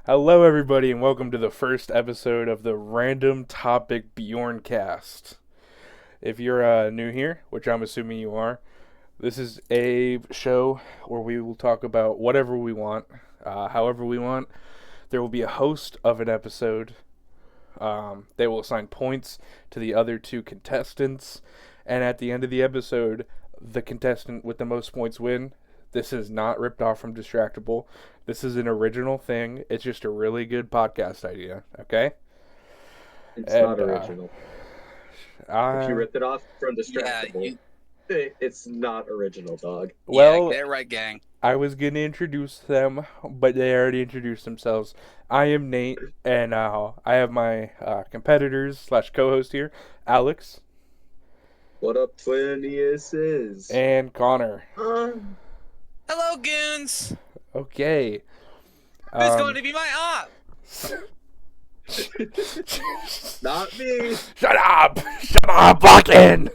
Hello, everybody, and welcome to the first episode of the Random Topic Bjorncast. If you're new here, which I'm assuming you are, this is a show where we will talk about whatever we want, however we want. There will be a host of an episode. They will assign points to the other two contestants, and at the end of the episode, the contestant with the most points win. This is not ripped off from Distractable. This is an original thing. It's just a really good podcast idea, okay? It's not original. If you I ripped it off from Yeah, Distractable, it's not original, dog. well, get it right, gang. I was gonna introduce them, but they already introduced themselves. I am Nate, and I have my competitors slash co-host here, Alex What up, twiniuses? and Connor. Hello, goons. Okay. Who's going to be my op? Not me. Shut up! Shut up, Buckin!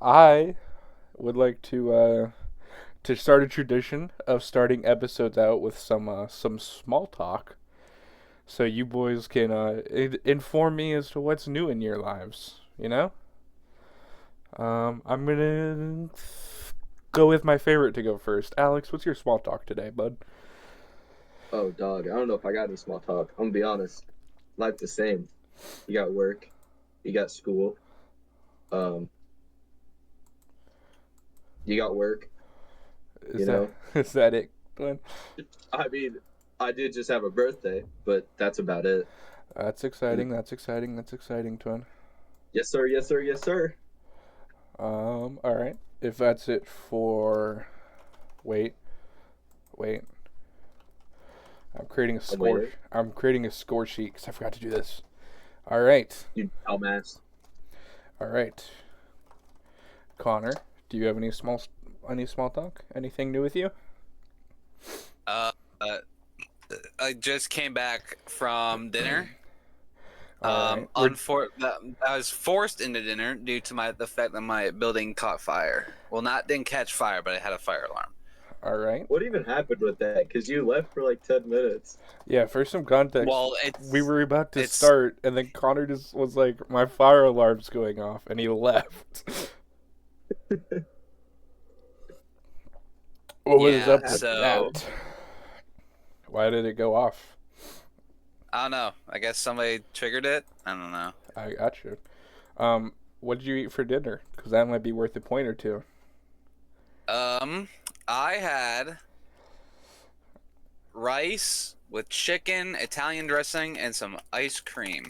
I would like to start a tradition of starting episodes out with some small talk, so you boys can inform me as to what's new in your lives. You know. I'm gonna go with my favorite to go first. Alex, what's your small talk today, bud? Oh, dog. I don't know if I got any small talk. I'm gonna be honest. Life the same. You got work. You got school. You got work. Is that it, Glenn? I mean, I did just have a birthday, but that's about it. That's exciting. That's exciting. That's exciting, twin. Yes, sir. Yes, sir. Yes, sir. All right. If that's it for, wait. I'm creating a score. Later. I'm creating a score sheet because I forgot to do this. All right. You dumbass. All right. Connor, do you have any small talk? Anything new with you? I just came back from dinner. All right. I was forced into dinner due to the fact that my building caught fire. Well, didn't catch fire, but it had a fire alarm. All right. What even happened with that? Because you left for like 10 minutes. Yeah, for some context, Well, we were about to start, and then Connor just was like, my fire alarm's going off, and he left. What was up with that? Why did it go off? I don't know. I guess somebody triggered it. I don't know. I got you. What did you eat for dinner? Because that might be worth a point or two. I had rice with chicken, Italian dressing, and some ice cream.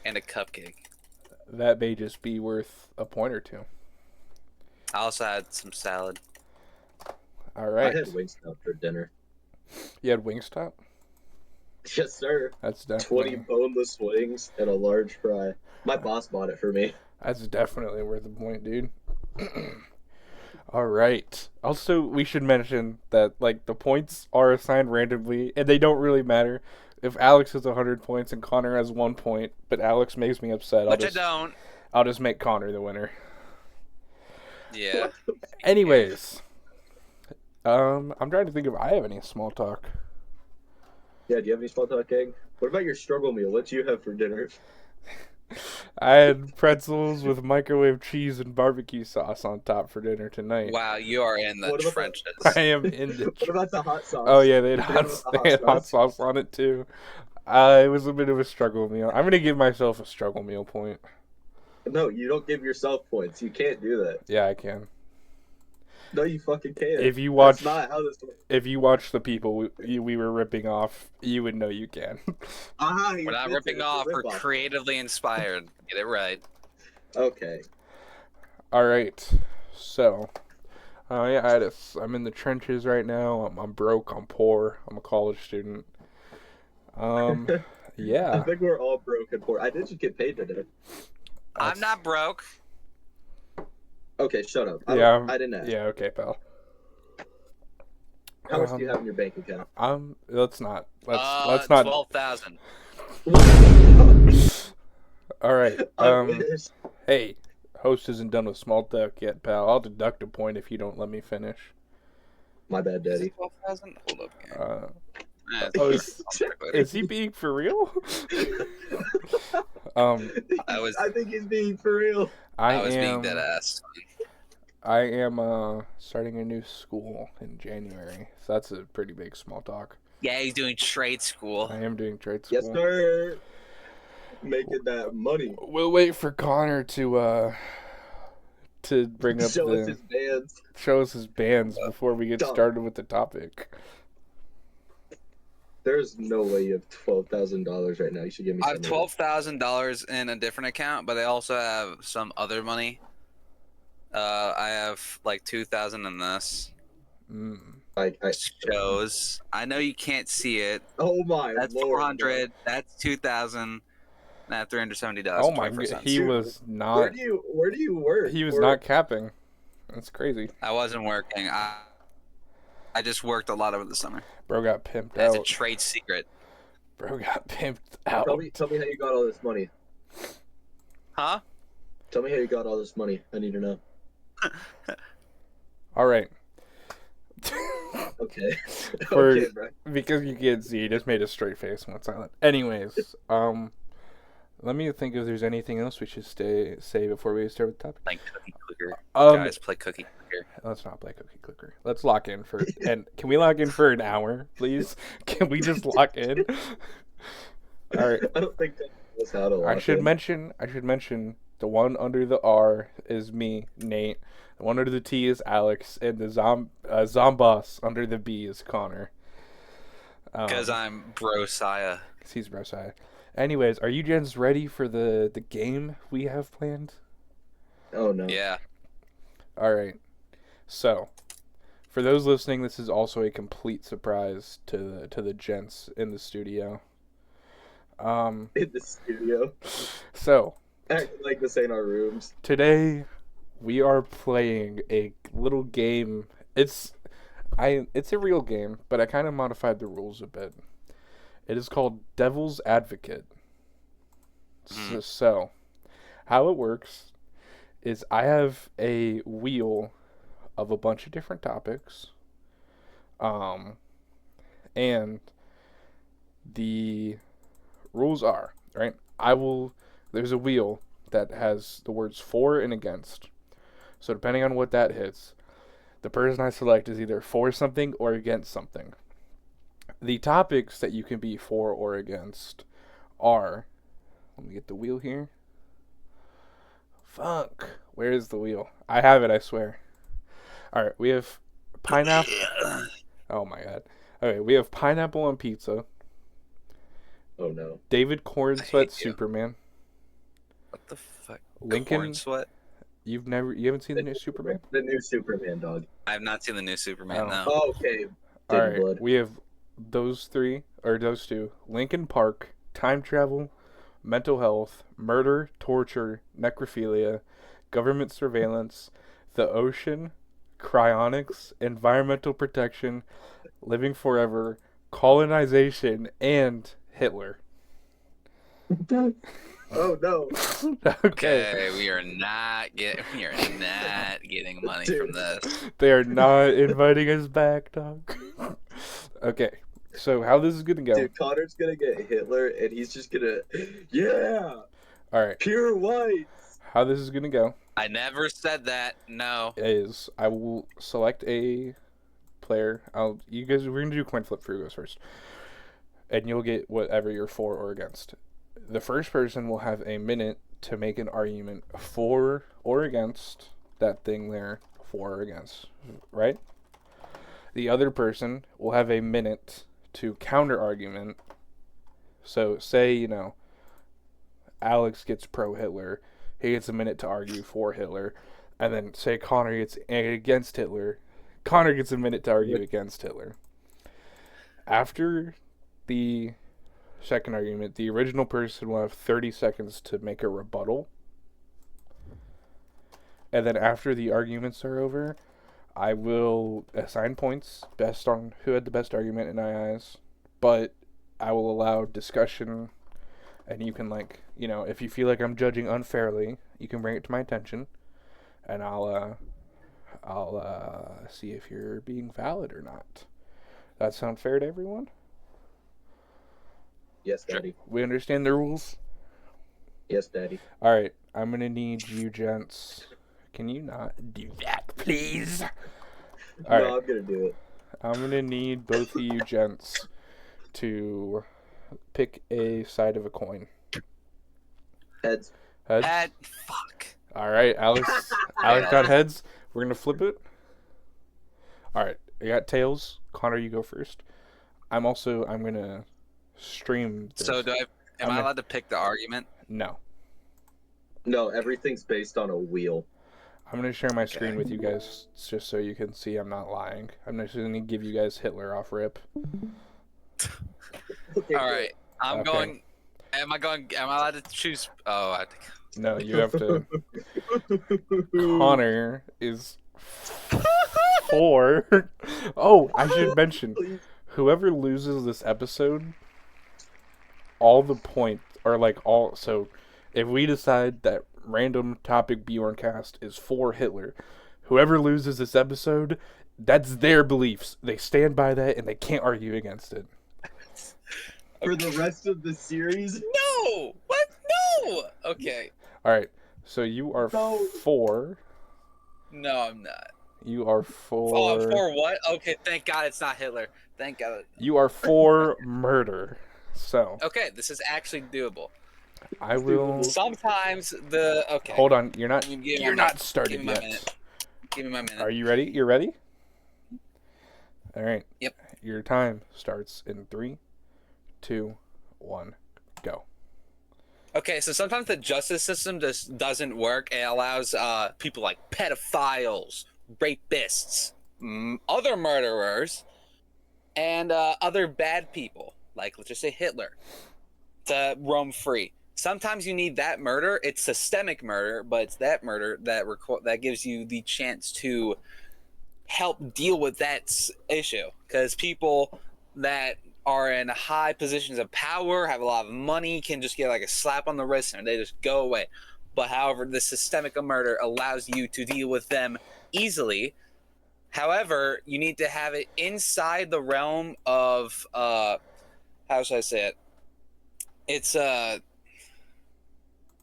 And a cupcake. That may just be worth a point or two. I also had some salad. All right. I had Wingstop for dinner. You had Wingstop? Yes, sir. That's definitely 20 boneless wings and a large fry. My boss bought it for me. That's definitely worth a point, dude. All right. Also, we should mention that like the points are assigned randomly, and they don't really matter. If Alex has 100 points and Connor has 1 point, but Alex makes me upset, I don't. I'll just make Connor the winner. Yeah. Anyways, I'm trying to think if I have any small talk. Yeah, do you have any small talk, gang? What about your struggle meal? What do you have for dinner? I had pretzels with microwave cheese and barbecue sauce on top for dinner tonight. Wow, you are in the trenches. I am in the What about the hot sauce? Oh yeah, they had hot sauce on it too. It was a bit of a struggle meal. I'm gonna give myself a struggle meal point. No, you don't give yourself points. You can't do that. Yeah, I can. No, you fucking can't. If you watch, That's not how this works. If you watch the people we were ripping off, you would know you can. We're not ripping off. We're creatively inspired. Get it right. Okay. All right. So, yeah, I'm in the trenches right now. I'm broke. I'm poor. I'm a college student. Yeah. I think we're all broke and poor. I did just get paid today. I'm not broke. Okay, shut up. I didn't ask. Yeah, okay, pal. How much do you have in your bank account? Let's not. Let's not. 12,000. All right. I wish. Hey, host isn't done with small talk yet, pal. I'll deduct a point if you don't let me finish. My bad, Is Daddy. it 12,000? Hold up. Gang. Uh, It's oh, fine. is- I'll check later. is he being for real? um, I think he's being for real. I was being dead ass. I am starting a new school in January, so that's a pretty big small talk. Yeah, he's doing trade school. I am doing trade school. Yes, sir. Making that money. We'll wait for Connor to bring up Show us his bands. show us his bands before we get Done. started with the topic. There's no way you have $12,000 right now. You should give me I some. have $12,000 in a different account, but I also have some other money. I have like 2,000 in this. I Shows. I know you can't see it. Oh my That's lord. 400. That's 2,000. And I have $370. Oh my 24 god, cents. he Dude, was not. Where do you work? He was Or- not capping. That's crazy. I wasn't working. I just worked a lot over the summer. Bro got pimped As a out. trade secret. Bro got pimped out. Tell me how you got all this money. Huh? Tell me how you got all this money. I need to know. All right. Okay. For- Okay, bro. Because you can't see, he just made a straight face and went silent. Anyways, let me think if there's anything else we should say before we start with the topic. Like cookie clicker. Um, Guys, play cookie clicker. Let's not play cookie clicker. Let's lock in for and can we lock in for an hour, please? Can we just lock in? All right. I don't think that was how to I lock should in. mention the one under the R is me, Nate. The one under the T is Alex, and the Zomboss under the B is Connor. Because I'm Brosiah. He's Brosai. Anyways, are you gents ready for the game we have planned? Oh no. Yeah. All right. So, for those listening, this is also a complete surprise to the gents in the studio. In the studio. So Act like this ain't our rooms. today we are playing a little game. It's a real game, but I kind of modified the rules a bit. It is called Devil's Advocate. So how it works is I have a wheel of a bunch of different topics. And the rules are, right? There's a wheel that has the words for and against. So depending on what that hits, the person I select is either for something or against something. The topics that you can be for or against are, let me get the wheel here. Fuck. Where is the wheel? I have it, I swear. Alright, we have pineapple. Oh my god. Okay, we have pineapple on pizza. Oh no. David Corn I Sweat hate you. Superman. What the fuck? Lincoln. Corn sweat? You haven't seen the new Superman? The new Superman dog. I have not seen the new Superman, Oh. no. Oh, okay. All David right, Blood. we have those two: Lincoln Park, time travel, mental health, murder, torture, necrophilia, government surveillance, the ocean, cryonics, environmental protection, living forever, colonization, and Hitler. Oh no. Okay, Okay, we are not getting money Dude. from this. they are not inviting us back, dog. Okay, so how this is gonna go? Dude, Connor's gonna get Hitler and he's just gonna yeah, All right, pure white. how this is gonna go I never said that. No. is I will select a player. We're gonna do coin flip for who goes first, and you'll get whatever you're for or against. The first person will have a minute to make an argument for or against that thing they're for or against, right? The other person will have a minute to counter argument. So say, Alex gets pro Hitler, he gets a minute to argue for Hitler, and then say Connor gets against Hitler, Connor gets a minute to argue against Hitler. After the second argument, the original person will have 30 seconds to make a rebuttal. And then after the arguments are over, I will assign points based on who had the best argument in my eyes. But I will allow discussion, and you can if you feel like I'm judging unfairly, you can bring it to my attention, and I'll I'll see if you're being valid or not. That sound fair to everyone? Yes, Daddy. We understand the rules? Yes, Daddy. All right, I'm going to need you gents. Can you not do that, please? All No, right, I'm gonna do it. I'm going to need both of you gents to pick a side of a coin. Heads. Heads? Fuck. All right, Alex got heads. We're going to flip it. All right, I got tails. Connor, you go first. I'm going to stream this. So am I allowed to pick the argument? No. No, everything's based on a wheel. I'm going to share my screen with you guys just so you can see I'm not lying. I'm just going to give you guys Hitler off rip. Okay, All right. I'm Okay. going. Am I allowed to choose? Oh, I think. No, you have to. Connor is 4. Oh, I should mention, whoever loses this episode, all the points are like all. So, if we decide that random topic Bjorncast is for Hitler, whoever loses this episode, that's their beliefs. They stand by that and they can't argue against it. For the rest of the series? No. What? No. Okay. All right. So you are No. 4. No, I'm not. You are 4. Oh, for what? Okay. Thank God it's not Hitler. Thank God. You are 4 murder. So. Okay, this is actually doable. I will. Sometimes okay. Hold on. You're not. Give me You're my not minute. started Give me my yet. minute. Give me my minute. Are you ready? You're ready. All right. Yep. Your time starts in 3, 2, 1, go. Okay, so sometimes the justice system just doesn't work. It allows people like pedophiles, rapists, other murderers, and other bad people, like let's just say Hitler, to roam free. Sometimes you need that murder. It's systemic murder, but it's that murder that gives you the chance to help deal with that issue. Because people that are in high positions of power, have a lot of money, can just get like a slap on the wrist and they just go away. But however, the systemic murder allows you to deal with them easily. However, you need to have it inside the realm of how should I say it? It's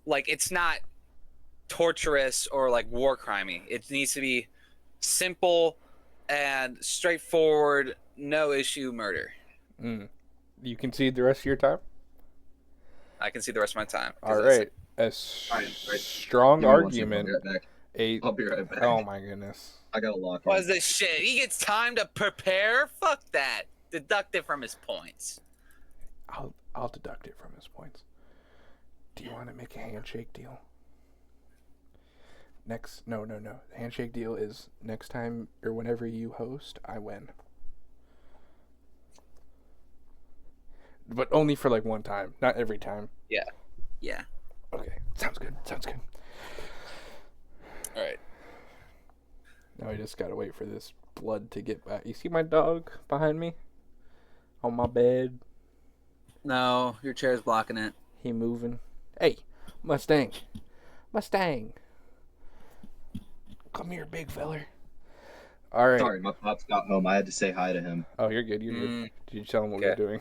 like it's not torturous or like war crimey. It needs to be simple and straightforward, no issue murder. You concede the rest of your time? I can see the rest of my time. All right. A strong argument. I'll be right back. Oh my goodness. I gotta lock What in. is this shit? He gets time to prepare? Fuck that. Deduct it from his points. I'll deduct it from his points. Do you want to make a handshake deal? No. The handshake deal is next time or whenever you host, I win. But only for like one time, not every time. Yeah. Okay, sounds good. All right. Now I just gotta wait for this blood to get back. You see my dog behind me? On my bed. No, your chair's blocking it. He moving. Hey, Mustang. Come here, big feller. All right. Sorry, my pops got home. I had to say hi to him. Oh, you're good. Did you tell him what we were doing?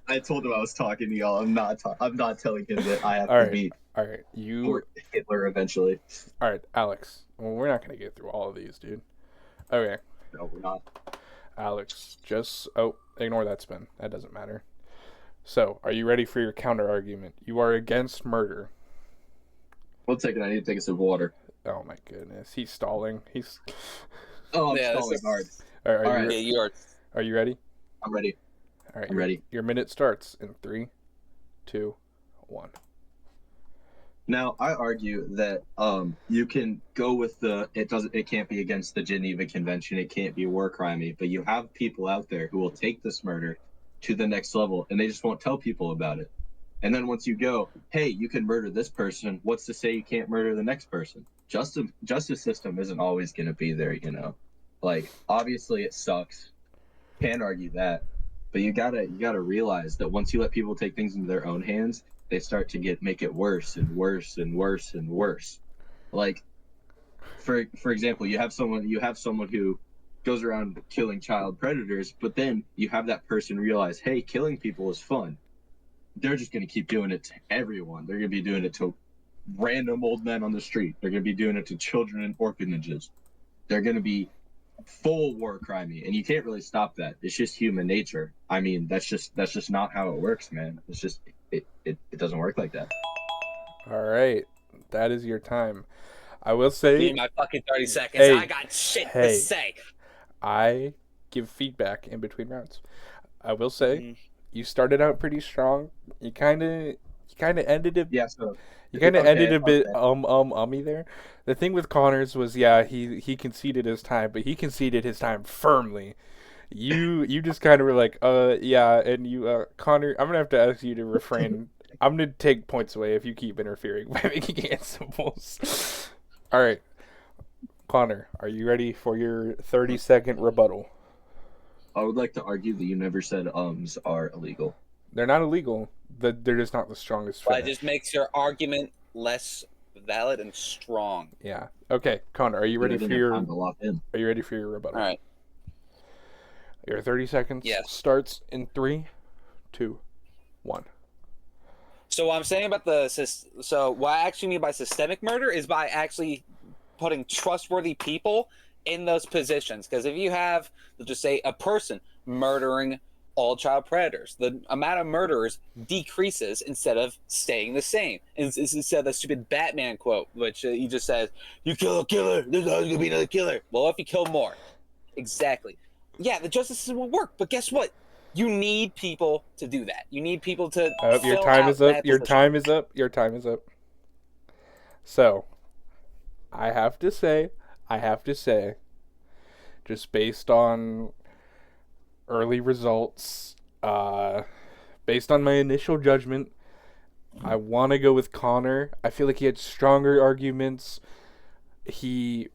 I told him I was talking to y'all. I'm not telling him that I have All to right. beat All right. Hitler eventually. All right, Alex. Well, we're not gonna get through all of these, dude. Okay. No, we're not. Alex, ignore that spin. That doesn't matter. So, are you ready for your counter argument? You are against murder. 1 second, I need to take a sip of water. Oh my goodness, he's stalling. Oh, I'm stalling hard. Are you ready? I'm ready. All right, I'm ready. Your minute starts in 3, 2, 1. Now, I argue that you can go with it can't be against the Geneva Convention, it can't be war crimey, but you have people out there who will take this murder to the next level and they just won't tell people about it. And then once you go, hey, you can murder this person, what's to say you can't murder the next person? Justice system isn't always going to be there, you know. Like, obviously it sucks. Can't argue that. But you gotta realize that once you let people take things into their own hands, they start to make it worse and worse and worse and worse. Like, for example, you have someone who goes around killing child predators, but then you have that person realize, hey, killing people is fun. They're just going to keep doing it to everyone. They're going to be doing it to random old men on the street. They're going to be doing it to children in orphanages. They're going to be full war crimey, and you can't really stop that. It's just human nature. I mean, that's just not how it works, man. It's just it doesn't work like that. All right, that is your time. I will Give say, me my fucking 30 seconds. Hey, I got shit to hey. say. I give feedback in between rounds. I will say, you started out pretty strong. You kind of ended it. Yeah, so You kind of ended a bit okay. ummy there. The thing with Connors was, yeah, he conceded his time, but he conceded his time firmly. You just kind of were like, yeah, and you, Connor, I'm gonna have to ask you to refrain. I'm gonna take points away if you keep interfering by making it symbols. All right, Connor, are you ready for your 30-second rebuttal? I would like to argue that you never said ums are illegal. They're not illegal. They're just not the strongest But it finish. just makes your argument less valid and strong. Yeah. Okay, Connor, are you ready for your? Time to lock in. Are you ready for your rebuttal? All right. Your 30 seconds Yes. starts in 3, 2, 1. So what I'm saying about so what I actually mean by systemic murder is by actually putting trustworthy people in those positions. Because if you have, let's just say, a person murdering all child predators, the amount of murderers decreases instead of staying the same. Instead of the stupid Batman quote, which he just says, "You kill a killer, there's always gonna be another killer." Well, if you kill more, exactly. Yeah, the justice system will work, but guess what? You need people to do that. You need people to Your fill time out is up. that Your position. time is up. Your time is up. So, I have to say, just based on early results, based on my initial judgment, I want to go with Connor. I feel like he had stronger arguments. He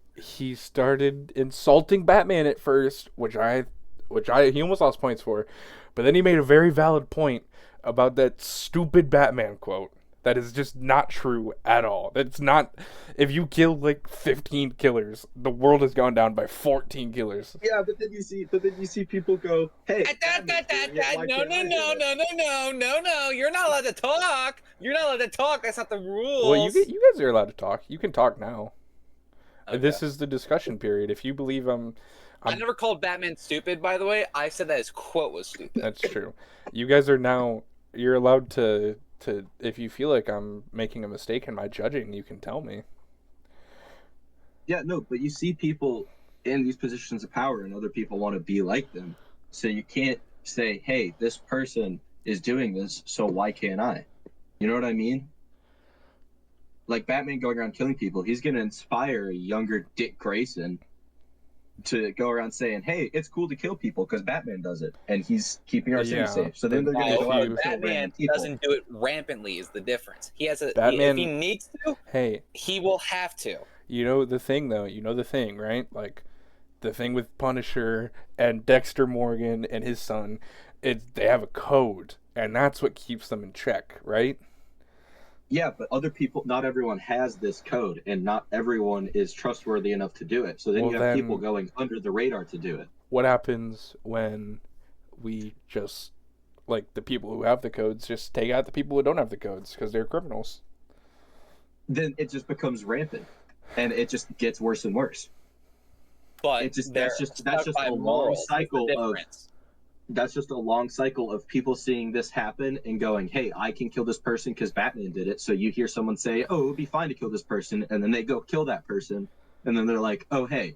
started insulting Batman at first, which he almost lost points for, but then he made a very valid point about that stupid Batman quote. That is just not true at all. That's not. If you kill like 15 killers, the world has gone down by 14 killers. Yeah, but then you see people go, "Hey, No. You're not allowed to talk. You're not allowed to talk. That's not the rules. Well, you guys are allowed to talk. You can talk now. Okay. This is the discussion period. If you believe I never called Batman stupid, by the way. I said that his quote was stupid. That's true. You guys are now. You're allowed to. If you feel like I'm making a mistake in my judging, you can tell me. Yeah, no, but you see people in these positions of power, and other people want to be like them. So you can't say, "Hey, this person is doing this, so why can't I?" You know what I mean? Like Batman going around killing people, he's going to inspire a younger Dick Grayson to go around saying, "Hey, it's cool to kill people because Batman does it, and he's keeping our city safe." So then they're going to go out and kill Batman random people. doesn't do it rampantly. Is the difference? He has if Batman- he needs to, Hey, he will have to. you know the thing though. You know the thing, right? Like the thing with Punisher and Dexter Morgan and his son, they have a code, and that's what keeps them in check, right? Yeah, but other people, not everyone has this code, and not everyone is trustworthy enough to do it. So then Well, you have then- people going under the radar to do it. What happens when we just, like, the people who have the codes just take out the people who don't have the codes because they're criminals? Then it just becomes rampant, and it just gets worse and worse. But That's just a long cycle of. That's just a long cycle of people seeing this happen and going, "Hey, I can kill this person because Batman did it." So you hear someone say, "Oh, it would be fine to kill this person," and then they go kill that person, and then they're like, "Oh, hey."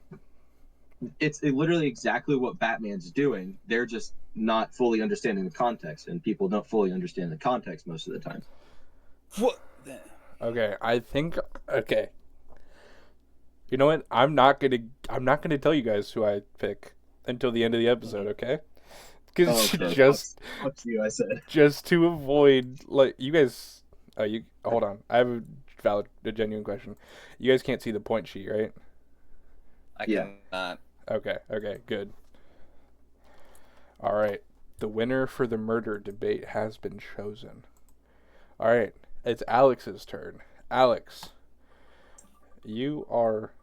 It's literally exactly what Batman's doing. They're just not fully understanding the context, and people don't fully understand the context most of the time. What? Okay, I think. Okay. You know what? I'm not gonna tell you guys who I pick until the end of the episode. Okay? Because Fuck you, I said. just to avoid, like, you guys. You hold on. I have a genuine question. You guys can't see the point sheet, right? I Yeah. cannot. Okay, good. All right. The winner for the murder debate has been chosen. All right. It's Alex's turn. Alex, you are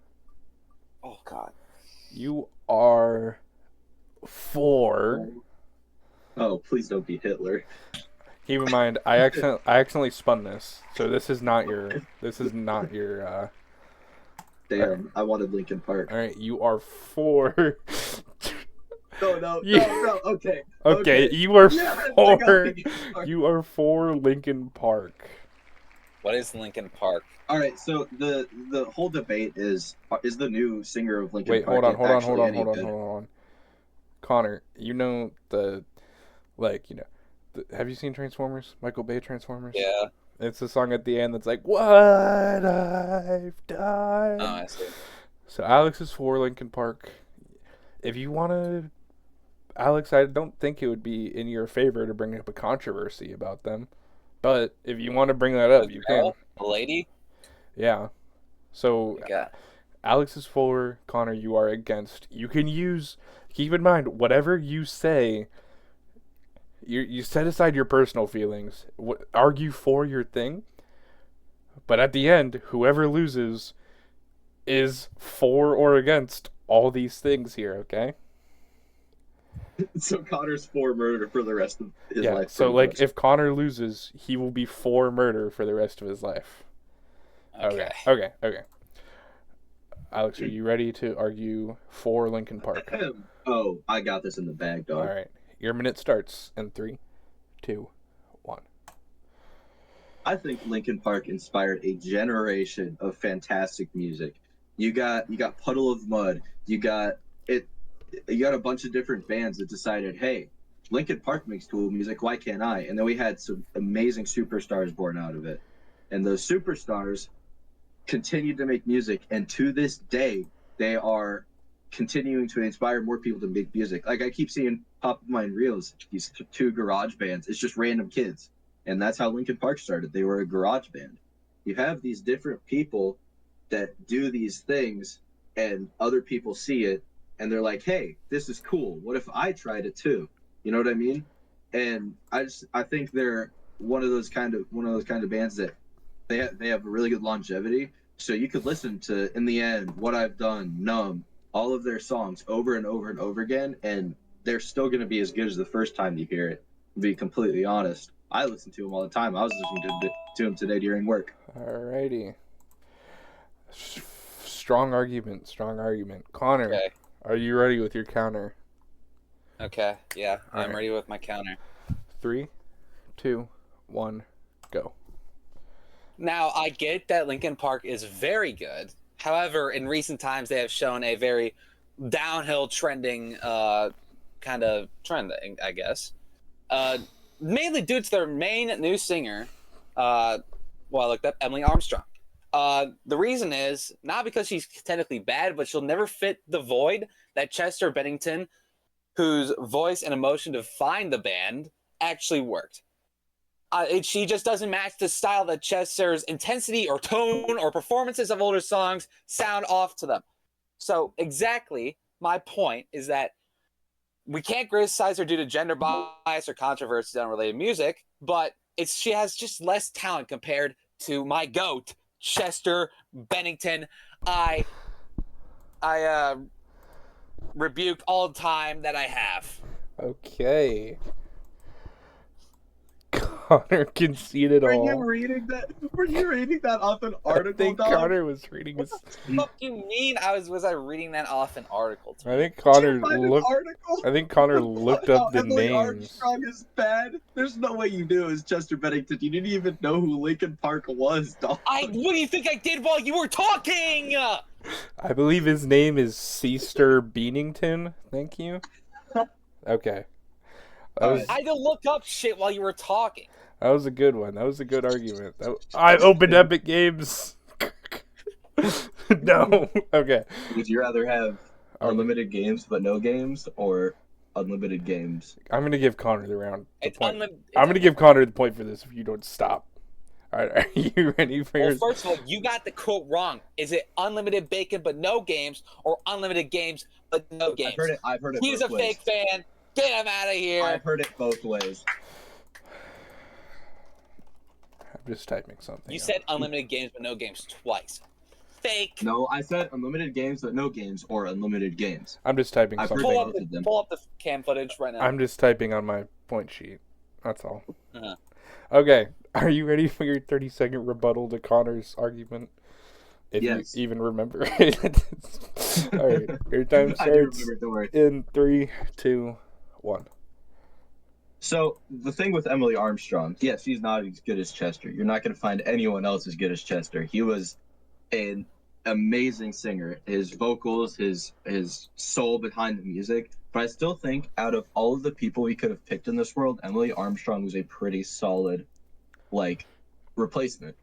Oh God. You are 4. Oh, please don't be Hitler. Keep in mind, I accidentally spun this, so this is not your. This is not your. Damn, I wanted Linkin Park. All right, you are 4. No, okay. Okay, you are Yes, I got 4. Linkin Park. You are 4 Linkin Park. What is Linkin Park? All right, so the whole debate is the new singer of Linkin Wait, Park hold on. actually any good? Connor, you know the, like, have you seen Transformers? Michael Bay Transformers? Yeah. It's the song at the end that's like, "What I've done." Oh, I see. So Alex is 4 Linkin Park. If you want to, Alex, I don't think it would be in your favor to bring up a controversy about them. But if you want to bring that up, you can. A lady? Yeah. So Yeah. Alex is 4, Connor, you are against. You can keep in mind, whatever you say, you set aside your personal feelings, argue for your thing, but at the end, whoever loses is for or against all these things here, okay? So Connor's for murder for the rest of his Yeah, life. so, pretty like, much. if Connor loses, he will be for murder for the rest of his life. Okay. Okay. Alex, are you ready to argue for Linkin Park? Oh, I got this in the bag, dog. All right. Your minute starts in 3, 2, 1. I think Linkin Park inspired a generation of fantastic music. You got Puddle of Mud. You got a bunch of different bands that decided, hey, Linkin Park makes cool music. Why can't I? And then we had some amazing superstars born out of it. And those superstars continued to make music, and to this day, they are continuing to inspire more people to make music. Like I keep seeing pop up in reels, these 2 garage bands. It's just random kids, and that's how Linkin Park started. They were a garage band. You have these different people that do these things, and other people see it, and they're like, "Hey, this is cool. What if I tried it too?" You know what I mean? And I think they're one of those kind of bands that they have a really good longevity. So you could listen to, in the end, What I've Done, Numb, all of their songs over and over and over again, and they're still going to be as good as the first time you hear it. To be completely honest, I listen to them all the time. I was listening to them today during work. Alrighty. Strong argument. Connor, Okay. are you ready with your counter? Okay. Yeah, All I'm right. ready with my counter. 3, 2, 1, go. Now, I get that Linkin Park is very good. However, in recent times, they have shown a very downhill trending kind of trend, I guess. Mainly due to their main new singer, I looked up Emily Armstrong. The reason is not because she's technically bad, but she'll never fit the void that Chester Bennington, whose voice and emotion defined the band, actually worked. She just doesn't match the style that Chester's intensity or tone or performances of older songs sound off to them. So exactly my point is that we can't criticize her due to gender bias or controversies on related music, but she has just less talent compared to my GOAT, Chester Bennington. I rebuke all the time that I have. Okay. Connor conceded Were all. you reading that? Were you reading that off an article, I think dog? Connor was reading his. What the fuck you mean? Was I reading that off an article? I think Did Connor you find an looked. article? I think Connor looked up the Emily names. Armstrong is bad. There's no way you knew it was Chester Bennington. You didn't even know who Linkin Park was, dog. What do you think I did while you were talking? I believe his name is Chester Bennington. Thank you. Okay. Alright. I had to look up shit while you were talking. That was a good one. That was a good argument. I opened Epic Games. No. Okay. Would you rather have unlimited games but no games, or unlimited games? I'm gonna give Connor the round. It's Point. unlimited. I'm gonna give Connor the point for this if you don't stop. All right, are you ready for Well, yours? first of all, you got the quote wrong. Is it unlimited bacon but no games, or unlimiid games but no games? I've heard it. He's both a ways. fake fan. Get him out of here. I've heard it both ways. I'm just typing something. You out. said unlimited games but no games twice. fake. No, I said unlimited games, but no games or unlimited games. I'm just typing I've heard something. both of them. Pull up the cam footage right now. I'm just typing on my point sheet. That's all. Uh-huh. Okay, are you ready for your 30-second rebuttal to Connor's argument? If Yes. you even remember it. All right, your time I do starts remember the word. in 3, 2, 1. So the thing with Emily Armstrong, yes, she's not as good as Chester. You're not going to find anyone else as good as Chester. He was an amazing singer. His vocals, his soul behind the music. But I still think out of all of the people we could have picked in this world, Emily Armstrong was a pretty solid, like, replacement.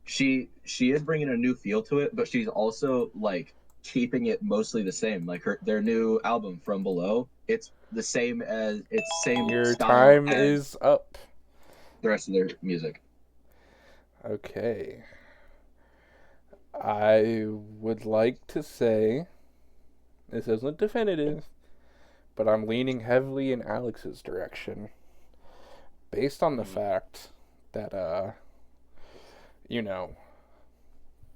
She is bringing a new feel to it, but she's also like keeping it mostly the same. Like their new album From Below, it's the same as it's same Your style time as is up. the rest of their music. Okay. I would like to say this isn't definitive, but I'm leaning heavily in Alex's direction based on the fact that you know,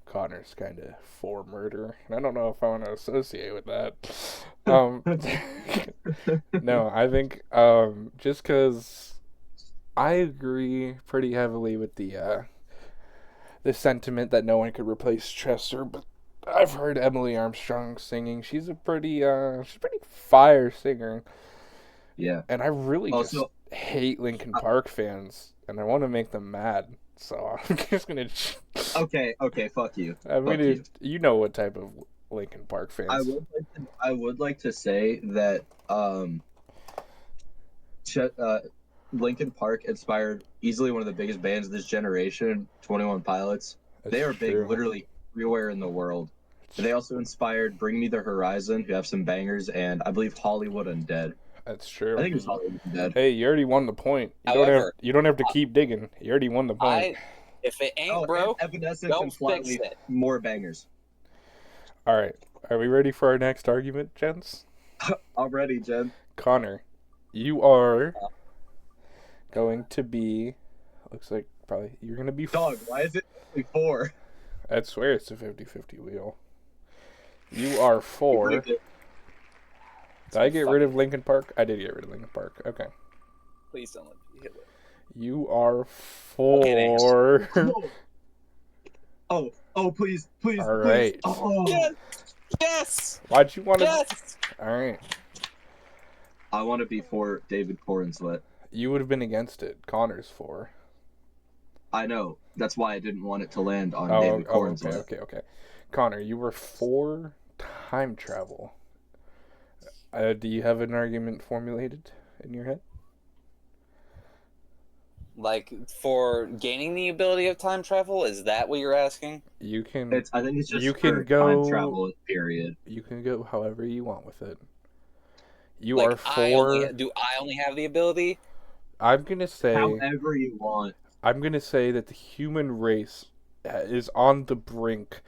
Connor's kind of for murder, and I don't know if I want to associate with that. No, I think just because I agree pretty heavily with the sentiment that no one could replace Chester, but I've heard Emily Armstrong singing. She's a pretty fire singer. Yeah. And I really Also, just hate Linkin Park fans, and I want to make them mad. So I'm just gonna. okay, fuck you. I'm Fuck gonna. you. You know what type of Linkin Park fans? I would like to say that Linkin Park inspired easily one of the biggest bands of this generation, 21 Pilots. That's They are true. big literally everywhere in the world. They also inspired Bring Me the Horizon, who have some bangers, and I believe Hollywood Undead. That's true. I think it was Hollywood Undead. Hey, you already won the point. However, You don't have to keep digging. You already won the point. If it ain't Oh, broke, Evanescence don't and fix Flyleaf, it. more bangers. All right. Are we ready for our next argument, gents? Already, Jen. Connor, you are going to be. Looks like probably you're going to be. Dog, why is it only 4? I swear it's a 50-50 wheel. You are 4. Did I get rid of Linkin Park? I did get rid of Linkin Park. Okay. Please don't let me hit it. You are 4. Oh, please. All right. Please. Oh. Yes. Why'd you want to? Yes. All right. I want to be for David Cornslet. You would have been against it. Connor's 4. I know. That's why I didn't want it to land on David Cornslet. Okay. Connor, you were 4 time travel. Do you have an argument formulated in your head? Like for gaining the ability of time travel, is that what you're asking? You can. I think it's just you for can go time travel. Period. You can go however you want with it. You Like, are 4. do I only have the ability? I'm gonna say. However you want. I'm gonna say that the human race is on the brink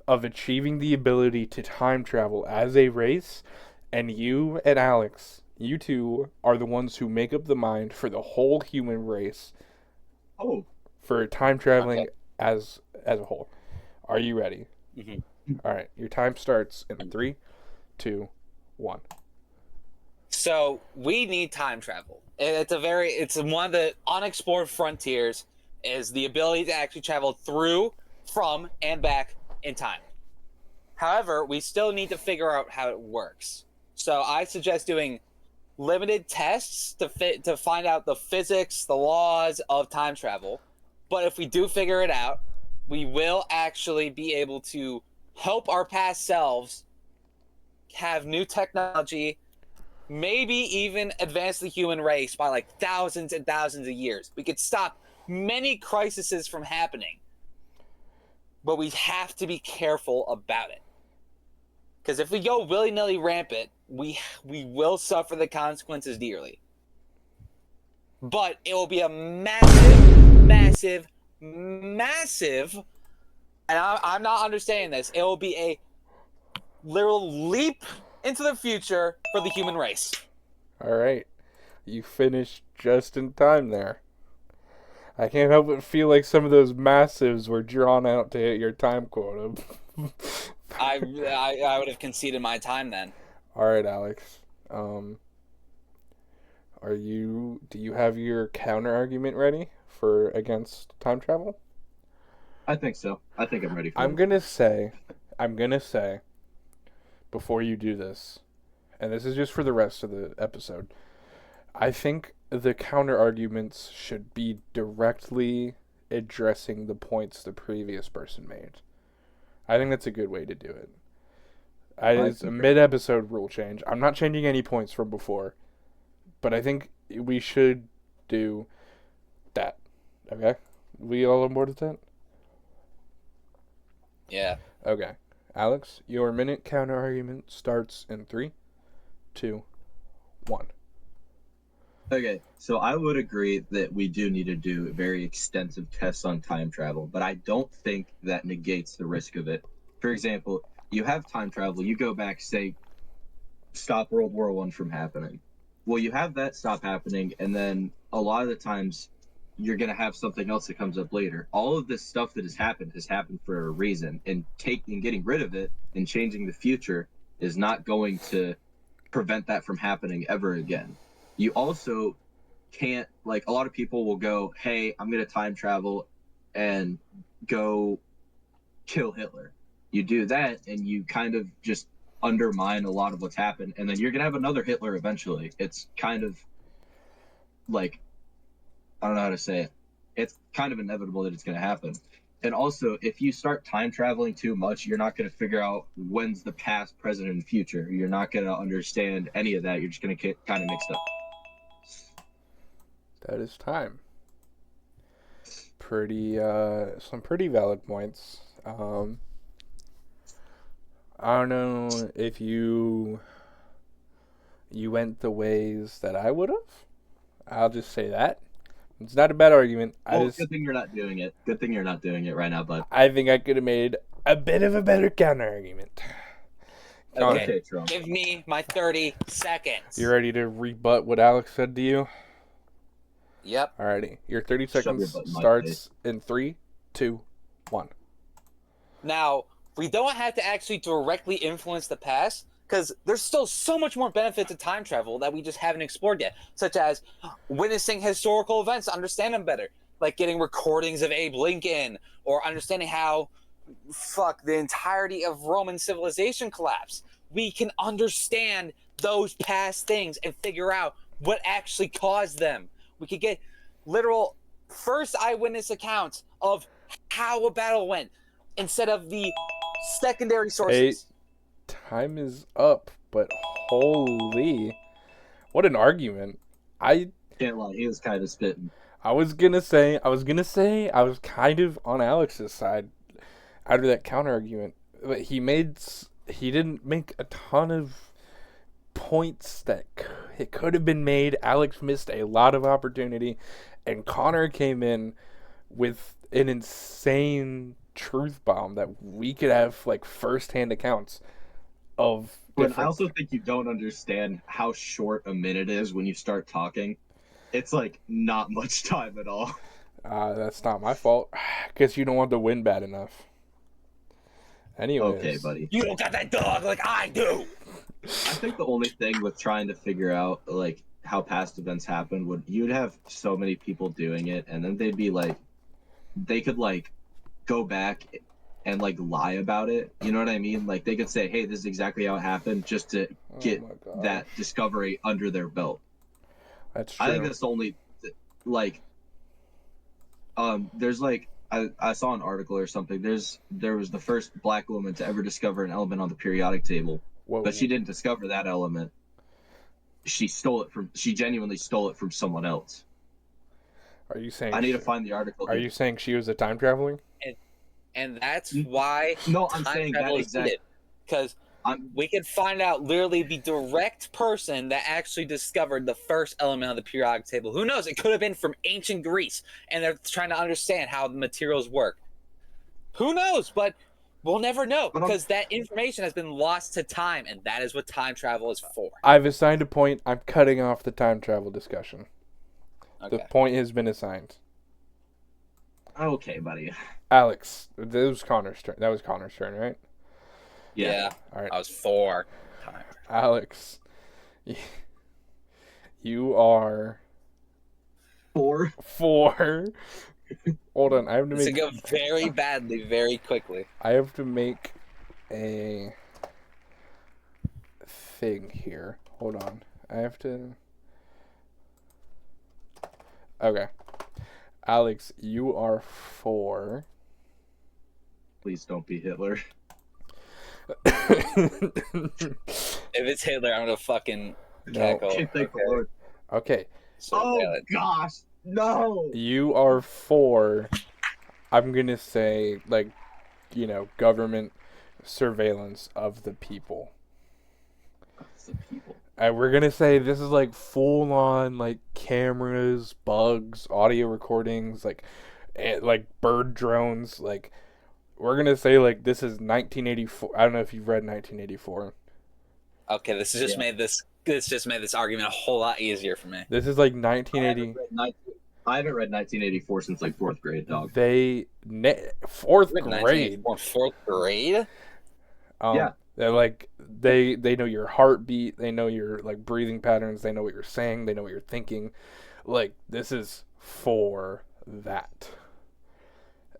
of achieving the ability to time travel as a race, and you and Alex, you two are the ones who make up the mind for the whole human race. Oh. For time traveling Okay. as a whole. Are you ready? Mm-hmm. All right. Your time starts in 3, 2, 1. So we need time travel. It's one of the unexplored frontiers is the ability to actually travel through, from, and back in time. However, we still need to figure out how it works. So I suggest doing limited tests to find out the physics, the laws of time travel. But if we do figure it out, we will actually be able to help our past selves have new technology, maybe even advance the human race by like thousands and thousands of years. We could stop many crises from happening, but we have to be careful about it. Because if we go willy-nilly rampant, we will suffer the consequences dearly. But it will be a massive, and I'm not understanding this, it will be a literal leap into the future for the human race. All right. You finished just in time there. I can't help but feel like some of those massives were drawn out to hit your time quota. I would have conceded my time then. All right, Alex. Do you have your counter argument ready for against time travel? I think so. I think I'm ready for I'm it. gonna say, before you do this, and this is just for the rest of the episode, I think the counter arguments should be directly addressing the points the previous person made. I think that's a good way to do it. It's a mid-episode rule change. I'm not changing any points from before, but I think we should do that. Okay? We all on board with that? Yeah. Okay. Alex, your minute counter argument starts in 3, 2, 1. Okay, so I would agree that we do need to do very extensive tests on time travel, but I don't think that negates the risk of it. For example, you have time travel, you go back, say, stop World War I from happening. Well, you have that stop happening, and then a lot of the times you're going to have something else that comes up later. All of this stuff that has happened for a reason, and getting rid of it and changing the future is not going to prevent that from happening ever again. You also can't, like, a lot of people will go, hey, I'm going to time travel and go kill Hitler. You do that and you kind of just undermine a lot of what's happened, and then you're going to have another Hitler eventually. It's kind of like, I don't know how to say it. It's kind of inevitable that it's going to happen. And also, if you start time traveling too much, you're not going to figure out when's the past, present, and future. You're not going to understand any of that. You're just going to get kind of mixed up. That is time. Some pretty valid points. I don't know if you went the ways that I would have. I'll just say that. It's not a bad argument. Good thing you're not doing it. Good thing you're not doing it right now, bud. I think I could have made a bit of a better counter argument. Okay, give me my 30 seconds. You ready to rebut what Alex said to you? Yep. Alrighty. Your 30 seconds starts in 3, 2, 1. Now, we don't have to actually directly influence the past, because there's still so much more benefit to time travel that we just haven't explored yet, such as witnessing historical events to understand them better, like getting recordings of Abe Lincoln, or understanding how the entirety of Roman civilization collapsed. We can understand those past things and figure out what actually caused them. We could get literal first eyewitness accounts of how a battle went instead of the secondary sources. Time is up, but holy, what an argument. I can't lie, he was kind of spitting. I was gonna say I was kind of on Alex's side after that counter argument, but he didn't make a ton of points that it could have been made. Alex missed a lot of opportunity, and Connor came in with an insane truth bomb that we could have like first-hand accounts of. But I also think you don't understand how short a minute is when you start talking. It's like not much time at all. That's not my fault. Guess you don't want the win bad enough. Anyways. Okay, buddy. You don't got that dog like I do. I think the only thing with trying to figure out like how past events happen you'd have so many people doing it, and then they'd be like, they could like go back and like lie about it. You know what I mean? Like they could say, "Hey, this is exactly how it happened," just to get that discovery under their belt. That's true. I think that's the only like. There's like I saw an article or something. There was the first black woman to ever discover an element on the periodic table. Whoa. But she didn't discover that element. She genuinely stole it from someone else. Are you saying? I need to find the article. Are you saying she was a time traveling? And that's why. No, I'm saying that exactly. Because we could find out literally the direct person that actually discovered the first element of the periodic table. Who knows? It could have been from ancient Greece, and they're trying to understand how the materials work. Who knows? But we'll never know, because that information has been lost to time, and that is what time travel is for. I've assigned a point. I'm cutting off the time travel discussion. Okay. The point has been assigned. Okay, buddy. Alex, that was Connor's turn. Right? Yeah. All right, I was 4. Alex, you are 4. 4. Hold on, I have to This would make. go very badly, very quickly. I have to make a thing here. Hold on, I have to. Okay, Alex, you are 4. Please don't be Hitler. If it's Hitler, I'm gonna fucking No. cackle. Thank the Lord. Okay, So Oh valid. gosh, no. you are 4. I'm gonna say, like, government surveillance of the people. That's the people. And we're gonna say this is like full on, like, cameras, bugs, audio recordings, like bird drones. Like, we're gonna say, like, this is 1984. I don't know if you've read 1984. Okay, this has just Yeah. made this argument a whole lot easier for me. This is like I 1980. haven't read 1984 since like 4th grade, dog. Fourth Read grade. 1984 in 4th grade? Yeah. They're like they know your heartbeat, they know your, like, breathing patterns, they know what you're saying, they know what you're thinking. Like, this is for that.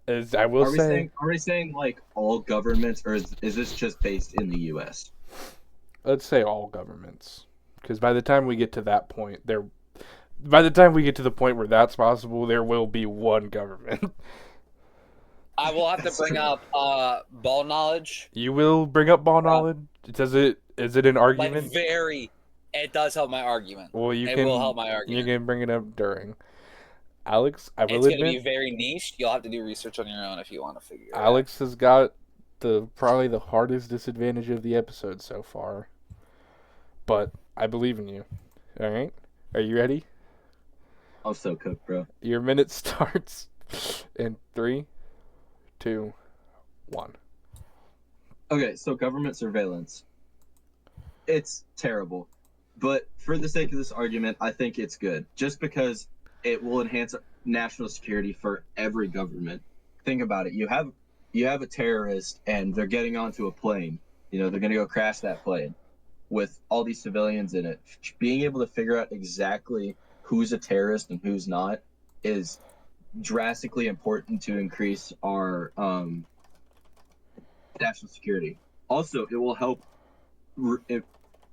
As I will say, Are we saying like all governments, or is this just based in the U.S.? let's say all governments, because by the time we get to that point, by the time we get to the point where that's possible, there will be one government. I will have to bring up ball knowledge. You will bring up ball knowledge? Is it an argument? Like, it does help my argument. Well, It will help my argument. You can bring it up during. Alex, I will It's going to admit, be very niche. You'll have to do research on your own if you want to figure it out. Alex has got probably the hardest disadvantage of the episode so far. But I believe in you. All right? Are you ready? I'm so cooked, bro. Your minute starts in 3, 2, 1. Okay, so government surveillance. It's terrible. But for the sake of this argument, I think it's good. Just because it will enhance national security for every government. Think about it. You have a terrorist and they're getting onto a plane. They're going to go crash that plane with all these civilians in it. Being able to figure out exactly who's a terrorist and who's not is drastically important to increase our national security. Also, it will help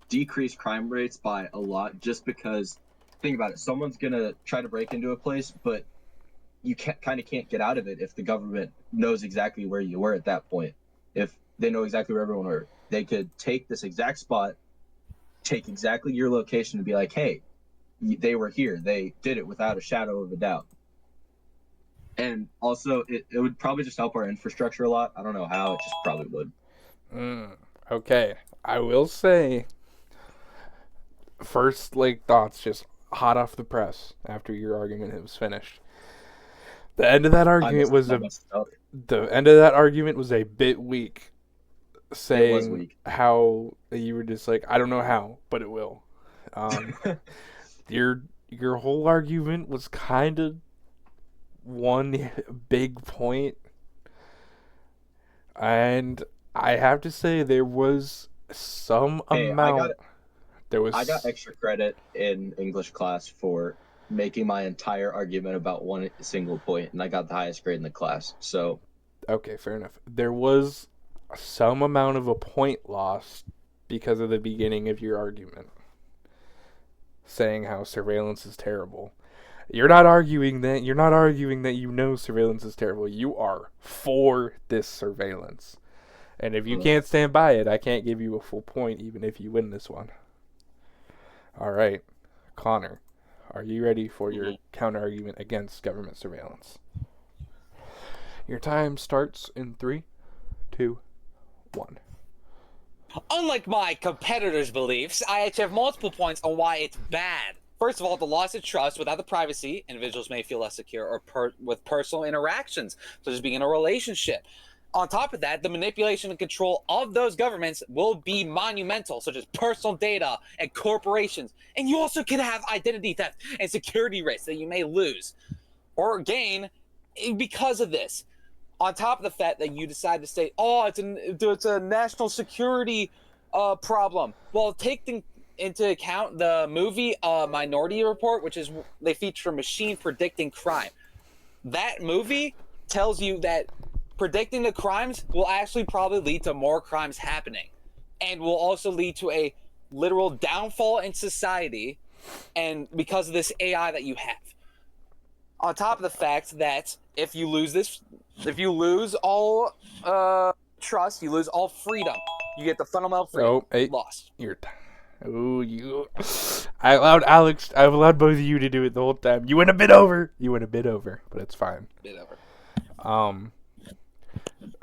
decrease crime rates by a lot, just because, think about it, someone's gonna try to break into a place, but you kind of can't get out of it if the government knows exactly where you were at that point. If they know exactly where everyone were, they could take this exact spot, take exactly your location, and be like, hey, they were here. They did it without a shadow of a doubt. And also, it would probably just help our infrastructure a lot. I don't know how, it just probably would. Okay. I will say, first, like, thoughts just hot off the press after your argument was finished. The end of that argument was a bit weak, saying weak. how you were just like, I don't know how, but it will. Your whole argument was kind of one big point, and I have to say there was some amount. I got extra credit in English class for making my entire argument about one single point, and I got the highest grade in the class. So, okay, fair enough. There was some amount of a point lost because of the beginning of your argument, saying how surveillance is terrible. You're not arguing that surveillance is terrible. You are for this surveillance. And if you can't stand by it, I can't give you a full point even if you win this one. All right. Connor, are you ready for your counter argument against government surveillance? Your time starts in 3, 2, 1. Unlike my competitors' beliefs, I actually have multiple points on why it's bad. First of all, the loss of trust. Without the privacy, individuals may feel less secure or with personal interactions, such as being in a relationship. On top of that, the manipulation and control of those governments will be monumental, such as personal data and corporations. And you also can have identity theft and security risks that you may lose or gain because of this. On top of the fact that you decide to say, "Oh, it's a national security problem." Well, into account the movie Minority Report, which is they feature a machine predicting crime. That movie tells you that predicting the crimes will actually probably lead to more crimes happening, and will also lead to a literal downfall in society, and because of this AI that you have. On top of the fact that if you lose all trust, you lose all freedom. You get the fundamental freedom. Oh, hey, lost. Oh, you. I allowed both of you to do it the whole time. You went a bit over. But it's fine. Bit over.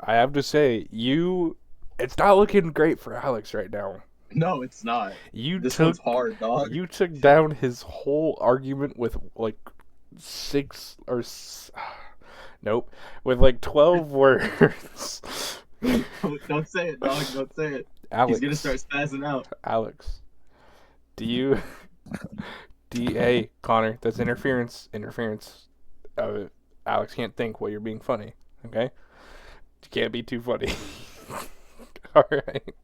I have to say, it's not looking great for Alex right now. No, it's not. This one's hard, dog. You took down his whole argument with like 12 words. Don't say it, dog. Don't say it. Alex, he's gonna start spazzing out. Alex, hey, Connor, that's interference. Alex can't think while you're being funny, okay? You can't be too funny. Alright.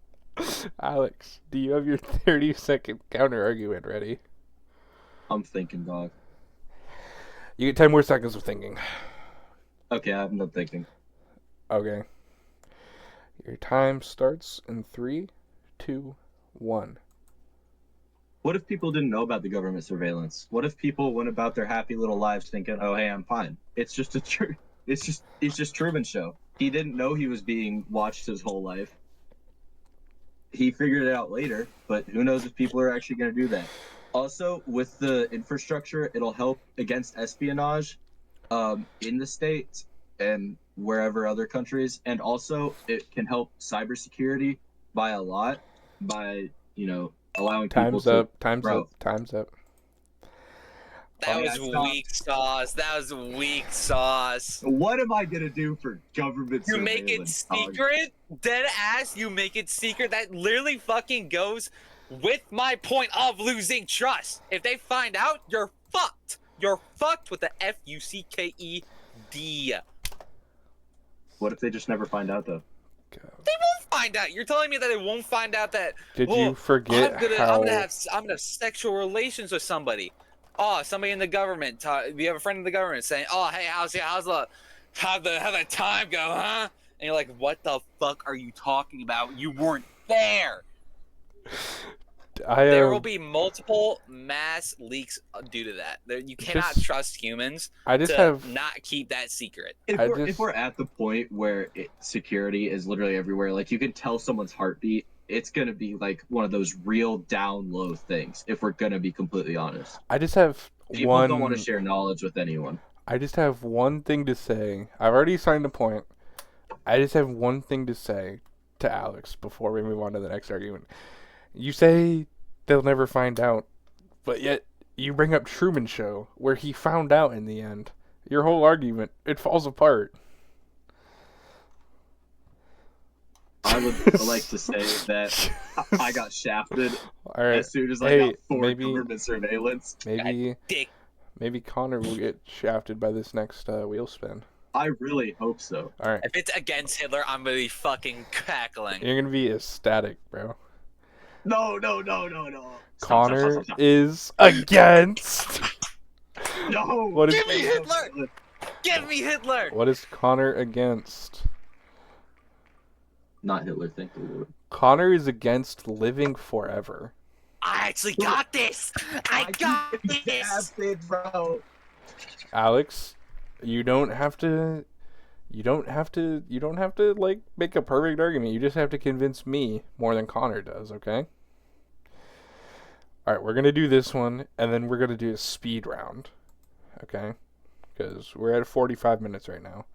Alex, do you have your 30-second counter argument ready? I'm thinking, dog. You get 10 more seconds of thinking. Okay, I'm not thinking. Okay. Your time starts in 3, 2, 1. What if people didn't know about the government surveillance? What if people went about their happy little lives thinking, "Oh, hey, I'm fine"? It's just Truman Show. He didn't know he was being watched his whole life. He figured it out later, but who knows if people are actually going to do that. Also, with the infrastructure, it'll help against espionage in the States and wherever other countries. And also, it can help cybersecurity by a lot by, allowing people to... Time's up. That was weak sauce. What am I going to do for government You make it secret? Dead ass, you make it secret? That literally fucking goes with my point of losing trust. If they find out, you're fucked. You're fucked with the Fucked. What if they just never find out, though? They won't find out. You're telling me that they won't find out that... you forget I'm gonna have sexual relations with somebody. Oh, somebody in the government. You have a friend in the government saying, "Oh, hey, how's the time go, huh?" And you're like, "What the fuck are you talking about? You weren't there." There will be multiple mass leaks due to that. You cannot trust humans not keep that secret. If we're at the point where security is literally everywhere, like you can tell someone's heartbeat, it's going to be like one of those real down low things, if we're going to be completely honest. People don't want to share knowledge with anyone. I just have one thing to say. I've already signed a point. I just have one thing to say to Alex before we move on to the next argument. You say they'll never find out, but yet you bring up Truman Show, where he found out in the end. Your whole argument, it falls apart. I would like to say that I got shafted as soon as I got government surveillance. Maybe Connor will get shafted by this next wheel spin. I really hope so. All right. If it's against Hitler, I'm gonna be fucking cackling. You're gonna be ecstatic, bro. No. Connor is against. No. Give me Hitler. Give me Hitler. What is Connor against? Not Hitler, thank the Lord. Connor is against living forever. I actually got this. I got this. Bro. Alex, you don't have to like make a perfect argument. You just have to convince me more than Connor does, okay? All right, we're going to do this one and then we're going to do a speed round. Okay? Cuz we're at 45 minutes right now.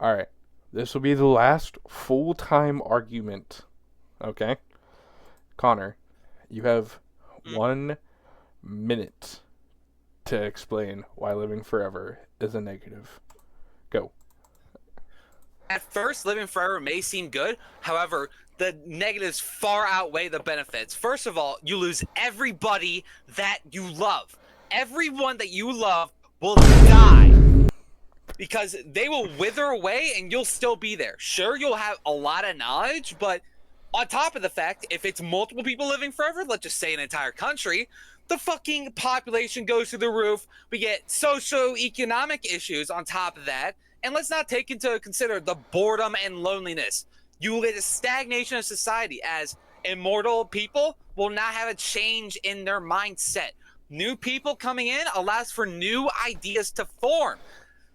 All right. This will be the last full-time argument. Okay? Connor, you have 1 minute to explain why living forever is a negative. Go. At first, living forever may seem good. However, the negatives far outweigh the benefits. First of all, you lose everybody that you love. Everyone that you love will die. because they will wither away and you'll still be there. Sure, you'll have a lot of knowledge, but on top of the fact, if it's multiple people living forever, let's just say an entire country, the fucking population goes through the roof. We get socio-economic issues on top of that. And let's not take into consider the boredom and loneliness. You will get a stagnation of society as immortal people will not have a change in their mindset. New people coming in allows for new ideas to form.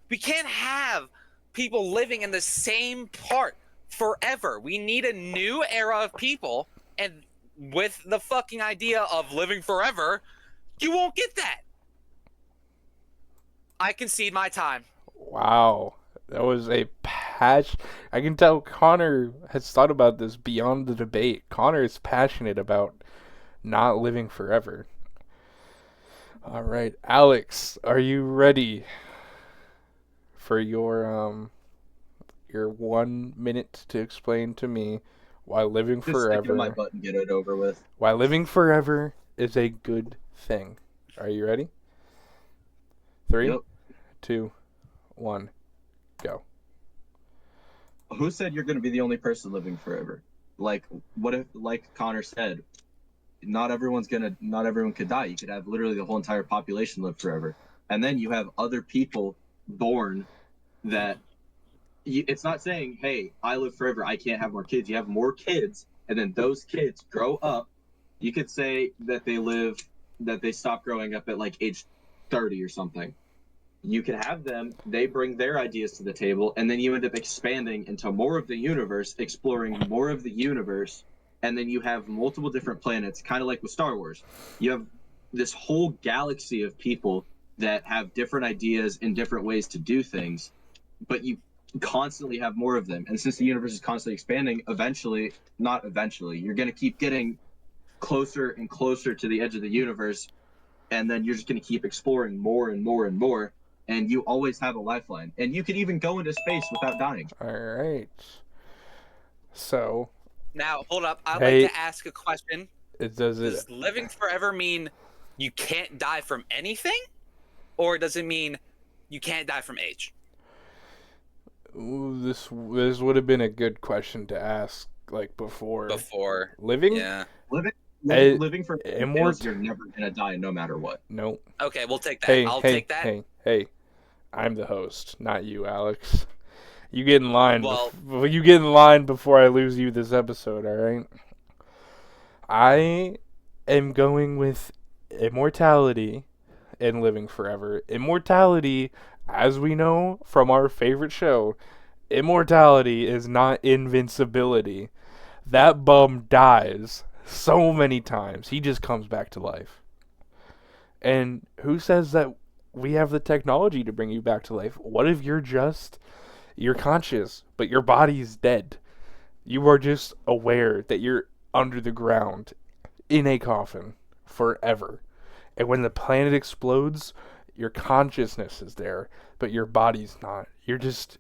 We can't have people living in the same part forever. We need a new era of people, and with the fucking idea of living forever, you won't get that. I concede my time. Wow. That was a patch. I can tell Connor has thought about this beyond the debate. Connor is passionate about not living forever. All right, Alex, are you ready for your 1 minute to explain to me why living Just stick it in my forever, butt and get it over with. why living forever is a good thing? Are you ready? 3, Yep. 2, 1, go. Who said you're going to be the only person living forever? Like, what if, like Connor said, not everyone could die. You could have literally the whole entire population live forever. And then you have other people born that it's not saying, hey, I live forever, I can't have more kids. You have more kids, and then those kids grow up. You could say that they stop growing up at like age 30 or something. You can have them, they bring their ideas to the table, and then you end up expanding into more of the universe, exploring more of the universe, and then you have multiple different planets, kind of like with Star Wars. You have this whole galaxy of people that have different ideas and different ways to do things, but you constantly have more of them. And since the universe is constantly expanding, you're going to keep getting closer and closer to the edge of the universe, and then you're just going to keep exploring more and more and more. And you always have a lifeline. And you can even go into space without dying. All right. So, Now, hold up. I'd Hey. like to ask a question. does it Does living forever mean you can't die from anything? Or does it mean you can't die from age? Ooh, this would have been a good question to ask, like before. Before. Living? Yeah. Living for immort- you're never going to die no matter what. Nope. Okay, we'll take that. Hey, I'll hey, take that. hey. I'm the host, not you, Alex. You get in line. Well- You get in line before I lose you this episode, all right? I am going with immortality and living forever. Immortality, as we know from our favorite show, immortality is not invincibility. That bum dies so many times. He just comes back to life. And who says that we have the technology to bring you back to life? What if you're conscious, but your body's dead? You are just aware that you're under the ground in a coffin forever. And when the planet explodes, your consciousness is there, but your body's not. You're just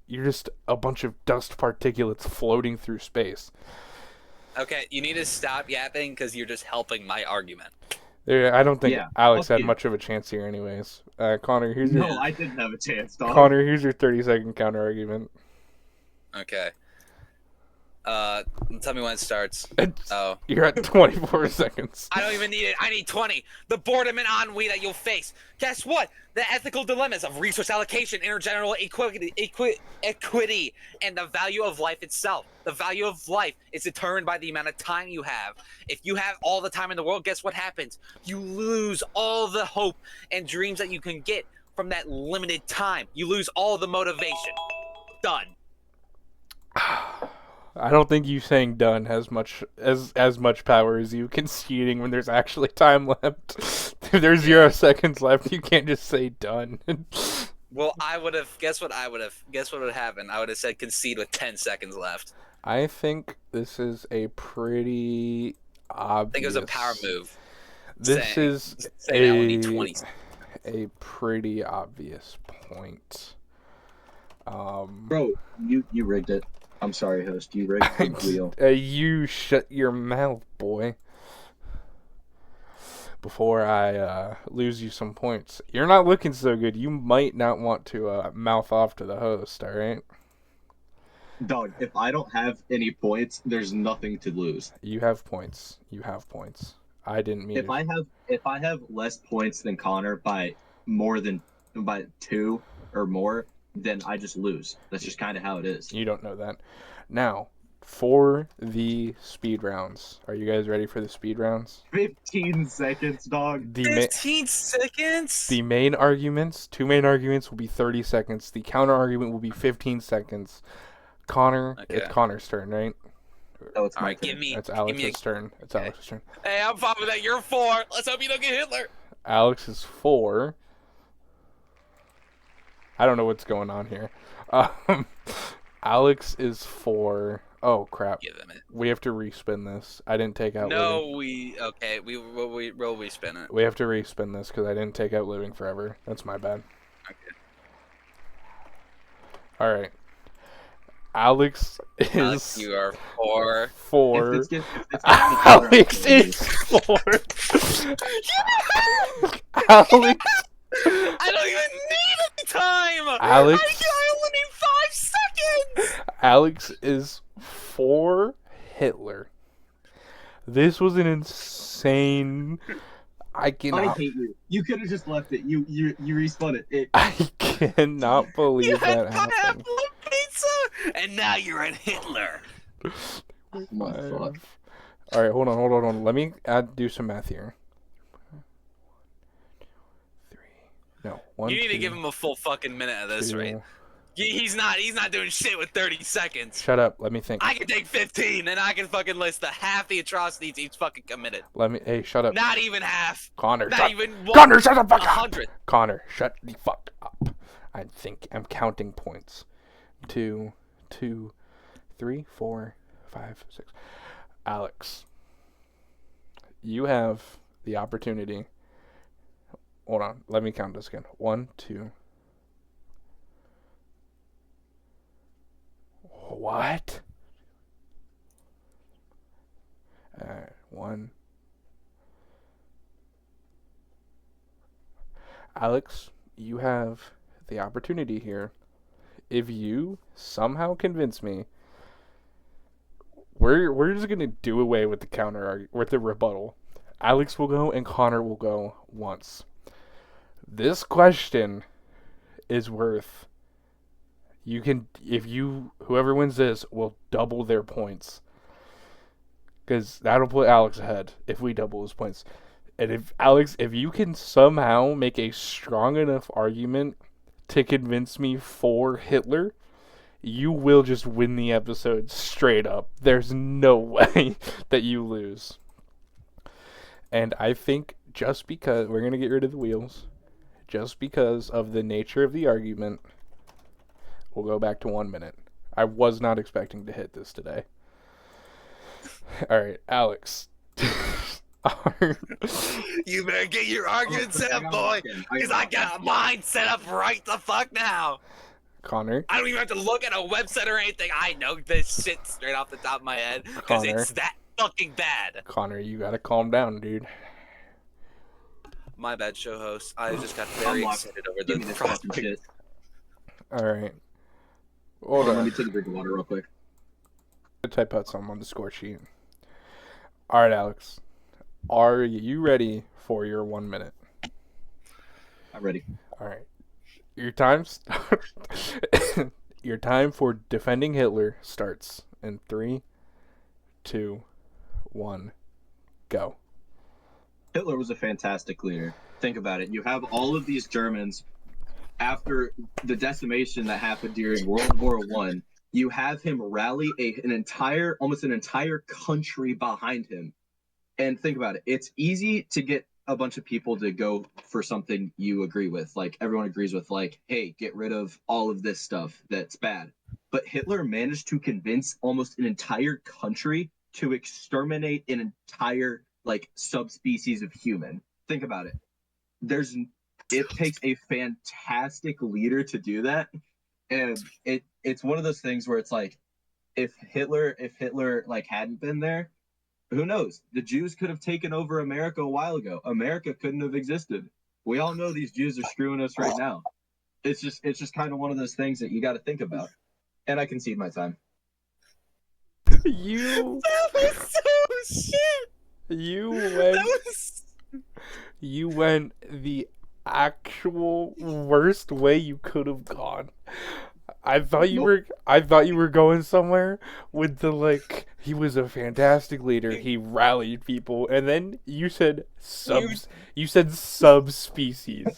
a bunch of dust particulates floating through space. Okay, you need to stop yapping because you're just helping my argument. I don't think Yeah, Alex fuck had you. much of a chance here anyways. Connor, here's No, your I didn't have a chance, dog. Connor, here's your 30-second counter argument. Okay. Tell me when it starts. Oh. You're at 24 seconds. I don't even need it. I need 20. The boredom and ennui that you'll face. Guess what? The ethical dilemmas of resource allocation, intergeneral equity, and the value of life itself. The value of life is determined by the amount of time you have. If you have all the time in the world, guess what happens? You lose all the hope and dreams that you can get from that limited time. You lose all the motivation. Done. I don't think you saying done has as much power as you conceding when there's actually time left. If there's 0 seconds left, you can't just say done. Well, I would have. Guess what would happen? I would have said concede with 10 seconds left. I think this is a pretty obvious. I think it was a power move. This is Saying I only need 20. a pretty obvious point. Bro, you rigged it. I'm sorry, host. You rigged the wheel. You shut your mouth, boy. before I lose you some points. You're not looking so good. You might not want to mouth off to the host, all right? Dog, if I don't have any points, there's nothing to lose. You have points. You have points. I didn't mean If I have less points than Connor by 2 or more, then I just lose. That's just kind of how it is. You don't know that. Now, for the speed rounds. Are you guys ready for the speed rounds? 15 seconds, dog. 15 seconds? The main arguments, 2 main arguments will be 30 seconds. The counter argument will be 15 seconds. Connor, Okay. it's Connor's turn, right? Oh, it's All my right, turn. give me. It's give Alex's me a- turn. It's Okay. Alex's turn. Hey, I'm fine with that. You're 4. Let's hope you don't get Hitler. Alex is 4. I don't know what's going on here. Alex is 4. Oh crap! Give him it. We have to respin this. I didn't take out. No, living. we'll respin it. We have to respin this because I didn't take out living forever. That's my bad. Okay. All right. Alex is Alex, you are 4. 4. If it's Alex is 4. Alex. I don't even need any time. Alex. I only need 5 seconds. Alex is 4 Hitler. This was an insane. I I cannot. hate you. You could have just left it. You respun it. I cannot You believe had that pineapple happened. on pizza, and now you're at Hitler. My fuck. All right, hold on. Let me do some math here. 3. No, 1. You need to 2, give him a full fucking minute at this 2. rate. He's not doing shit with 30 seconds. Shut up. Let me think. I can take 15, and I can fucking list half the atrocities he's fucking committed. Hey, shut up. Not even half. Connor, Not shut even Connor, shut the fuck up. 100. Connor, shut the fuck up. I'm counting points. 2, 3, 4, 5, 6. Alex, you have the opportunity. Hold on. Let me count this again. 1, 2. What? 1. Alex, you have the opportunity here. If you somehow convince me, we're just gonna do away with the with the rebuttal. Alex will go and Connor will go once. This question is worth. Whoever wins this will double their points. Because that'll put Alex ahead if we double his points. And if you can somehow make a strong enough argument to convince me for Hitler, you will just win the episode straight up. There's no way that you lose. And I think just because we're going to get rid of the wheels, just because of the nature of the argument, we'll go back to 1 minute. I was not expecting to hit this today. All right, Alex. You better get your argument set up, boy, because I got mine set up right the fuck now. Connor. I don't even have to look at a website or anything. I know this shit straight off the top of my head because it's that fucking bad. Connor, you gotta calm down, dude. My bad, show host. I just got very excited over the fucking shit. All right. Hold on, let me take a drink of water real quick. Type out something on the score sheet. All right, Alex. Are you ready for your 1 minute? I'm ready. All right. Your time Your time for defending Hitler starts in 3, 2, 1, go. Hitler was a fantastic leader. Think about it. You have all of these Germans after the decimation that happened during World War I. You have him rally almost an entire country behind him. And think about it. It's easy to get a bunch of people to go for something you agree with. Like everyone agrees with, like, hey, get rid of all of this stuff that's bad. But Hitler managed to convince almost an entire country to exterminate an entire subspecies of human. Think about it. It takes a fantastic leader to do that. And it's one of those things where it's like, if Hitler hadn't been there, Who knows? The Jews could have taken over America a while ago. America couldn't have existed. We all know these Jews are screwing us right now. It's just kind of one of those things that you got to think about. And I concede my time. You That was so shit. You went the actual worst way you could have gone. I thought you were going somewhere with the like he was a fantastic leader, he rallied people, and then you said subspecies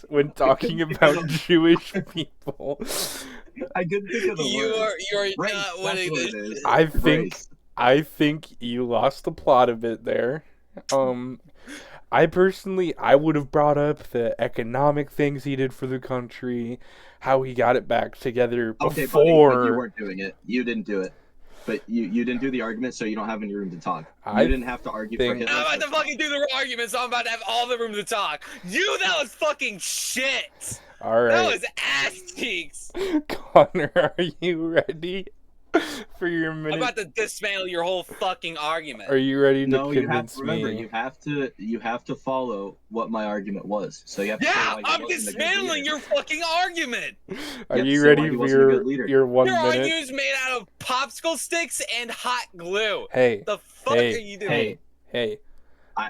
when talking about Jewish people. I couldn't think of the word. You're Race, not winning that's what this. it is. I Race. think you lost the plot a bit there. I personally, I would have brought up the economic things he did for the country, how he got it back together Okay, before. buddy, but you weren't doing it. You didn't do it. But you didn't do the argument, so you don't have any room to talk. You didn't have to argue for Hitler. I'm about to fucking do the argument, so I'm about to have all the room to talk. That was fucking shit. All right. That was ass cheeks. Connor, are you ready for your minute? I'm about to dismantle your whole fucking argument. Are you ready to No, convince remember, me? you have to follow what my argument was. So you have to say why he I'm wasn't a good dismantling leader. your fucking argument. Are Yeah, you so ready why he for wasn't a good leader. your 1 Your minute? argument's made out of popsicle sticks and hot glue. Hey, The fuck are you doing? hey. I-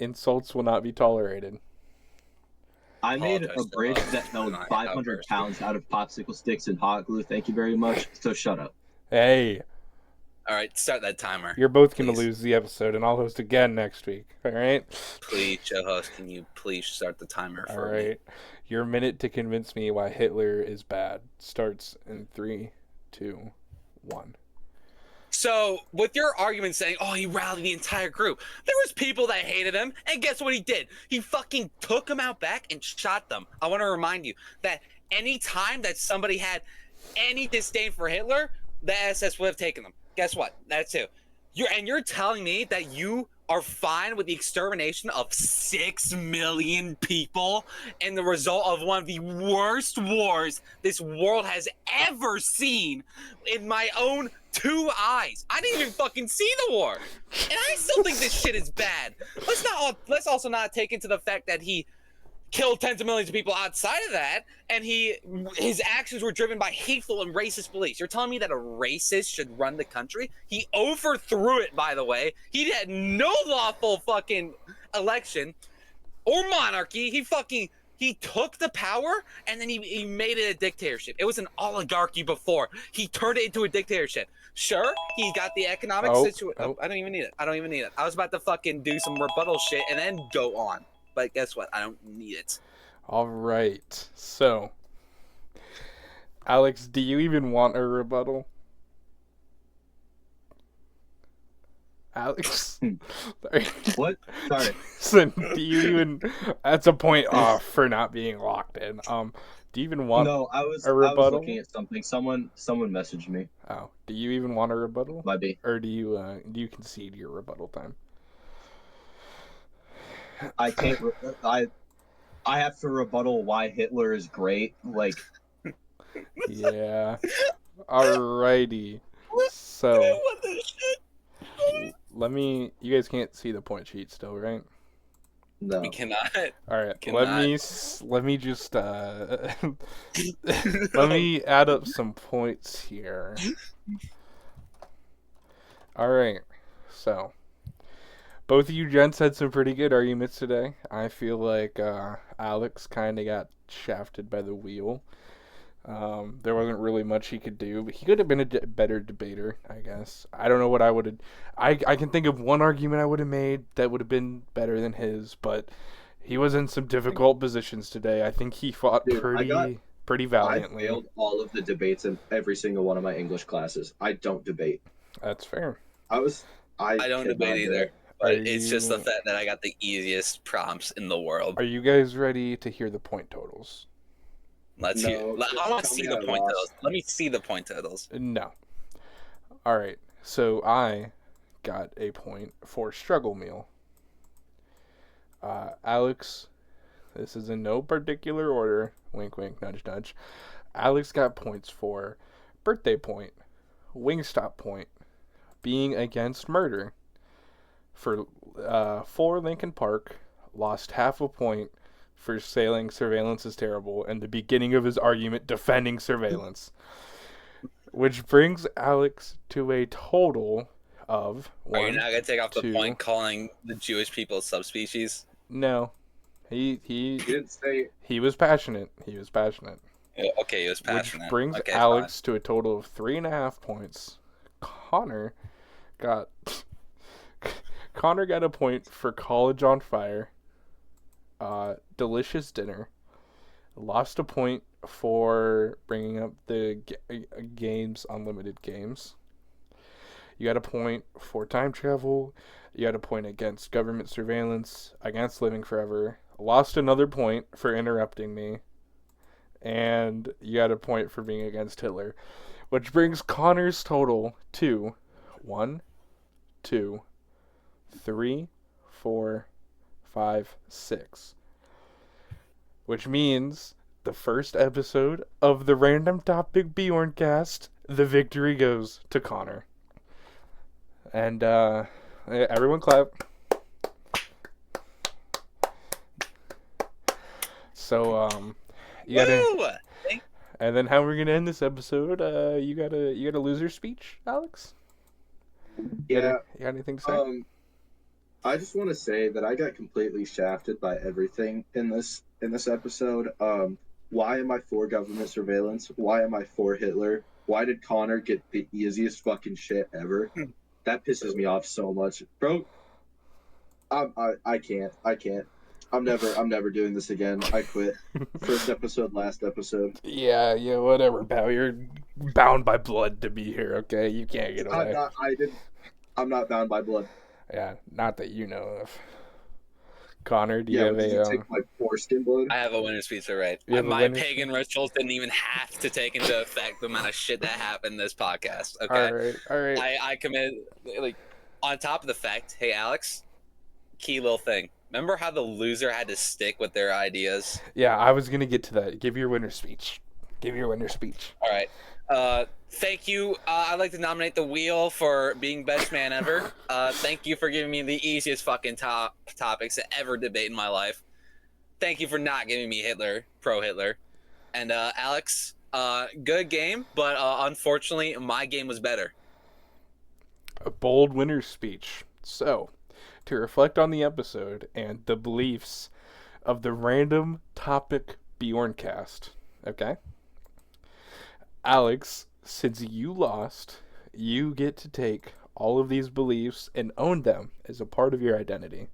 Insults will not be tolerated. I made a Apologize to bridge us. that held Not 500 outburst. pounds out of popsicle sticks and hot glue. Thank you very much. So shut up. Hey, All right, start that timer. you're both going to Please. lose the episode, and I'll host again next week. All right? Please, show host, can you please start the timer All for me? right. Your minute to convince me why Hitler is bad starts in 3, 2, 1. So, with your argument saying, oh, he rallied the entire group, there was people that hated him, and guess what he did? He fucking took them out back and shot them. I want to remind you that any time that somebody had any disdain for Hitler, the SS would have taken them. Guess what? That's it. You're telling me that you are fine with the extermination of 6 million people and the result of one of the worst wars this world has ever seen in my own 2 eyes. I didn't even fucking see the war, and I still think this shit is bad. Let's also not take into the fact that he killed tens of millions of people outside of that, and his actions were driven by hateful and racist beliefs. You're telling me that a racist should run the country? He overthrew it, by the way. He had no lawful fucking election or monarchy. He took the power, and then he made it a dictatorship. It was an oligarchy before. He turned it into a dictatorship. Sure, he got the economic situation. I don't even need it. I was about to fucking do some rebuttal shit and then go on. But guess what? I don't need it. All right. So, Alex, do you even want a rebuttal? Alex? Sorry. What? Sorry. Listen, do you even... That's a point off for not being locked in. Do you even want No, I was rebuttal? looking at something. Someone messaged me. Oh, do you even want a rebuttal? Might be. Or do you concede your rebuttal time? I can't. I have to rebuttal why Hitler is great. Like, Yeah. Alrighty. So, What the shit? you guys can't see the point sheet still, right? no. We cannot. All right. Cannot. Let me just let me add up some points here. All right. So, both of you gents had some pretty good arguments today. I feel like Alex kind of got shafted by the wheel. There wasn't really much he could do, but he could have been a better debater, I guess. I don't know what I would have... I can think of one argument I would have made that would have been better than his, but he was in some difficult positions today. I think he fought pretty valiantly. I failed all of the debates in every single one of my English classes. I don't debate. That's fair. I don't could debate not do either. it. But it's just the fact that I got the easiest prompts in the world. Are you guys ready to hear the point totals? Let's No, hear. I want to tell see me the I point lost. totals. Let me see the point totals. No. All right. So I got a point for struggle meal. Alex, this is in no particular order. Wink, wink, nudge, nudge. Alex got points for birthday point, Wingstop point, being against murder, for Lincoln Park, lost half a point for saying surveillance is terrible, and the beginning of his argument defending surveillance. Which brings Alex to a total of Are you one, not gonna take off the two. point calling the Jewish people subspecies? No, You didn't say he was passionate. He was passionate. Yeah, okay, he was passionate. Which brings okay, Alex to a total of 3.5 points. got Connor got a point for College on Fire, Delicious Dinner, lost a point for bringing up the games, Unlimited Games. You got a point for time travel. You got a point against government surveillance, against living forever. Lost another point for interrupting me. And you got a point for being against Hitler. Which brings Connor's total to 1, 2, 3, 4, 5, 6. Which means the first episode of the Random Topic Bjorncast, the victory goes to Connor. And everyone clap. So you gotta, and then how we're gonna end this episode? You got a loser speech, Alex? You got anything to say? I just want to say that I got completely shafted by everything in this episode. Why am I for government surveillance? Why am I for Hitler? Why did Connor get the easiest fucking shit ever? That pisses me off so much, bro. I can't. I'm never doing this again. I quit. First episode, last episode. Yeah, whatever, pal. You're bound by blood to be here, okay? You can't get away. I'm not bound by blood. Yeah, not that you know of. Connor, do you Yeah, have did you take my foreskin blood? I have a winner's pizza, right? You have a My winner's pagan rituals didn't even have to take into effect the amount of shit that happened in this podcast. Okay, All right. I commit, like, on top of the fact. Hey, Alex, key little thing. Remember how the loser had to stick with their ideas? Yeah, I was gonna get to that. Give your winner's speech. All right. Thank you. I'd like to nominate the Wheel for being best man ever. Thank you for giving me the easiest fucking topics to ever debate in my life. Thank you for not giving me pro Hitler. And Alex, good game, but unfortunately, my game was better. A bold winner's speech. So, to reflect on the episode and the beliefs of the Random Topic Bjorncast, okay? Alex, since you lost, you get to take all of these beliefs and own them as a part of your identity.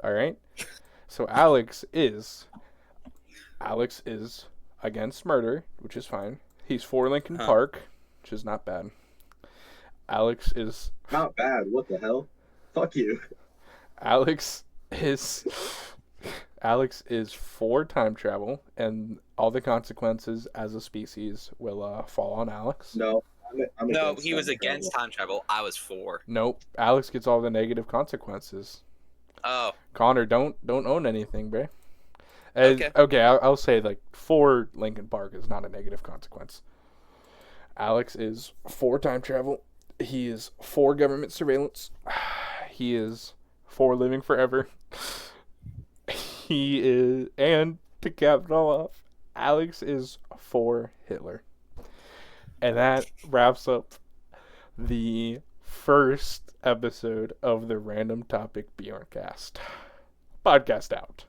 All right? So Alex is against murder, which is fine. He's for Lincoln Park, which is not bad. Alex is not bad. What the hell? Fuck you. Alex is for time travel, and all the consequences as a species will fall on Alex. No, no, he was against time travel. I was for. Nope. Alex gets all the negative consequences. Oh. Connor, don't own anything, bro. Okay, I'll say, like, for Lincoln Park is not a negative consequence. Alex is for time travel. He is for government surveillance. He is for living forever. He is, and to cap it all off, Alex is for Hitler. And that wraps up the first episode of the Random Topic Bjorncast. Podcast out.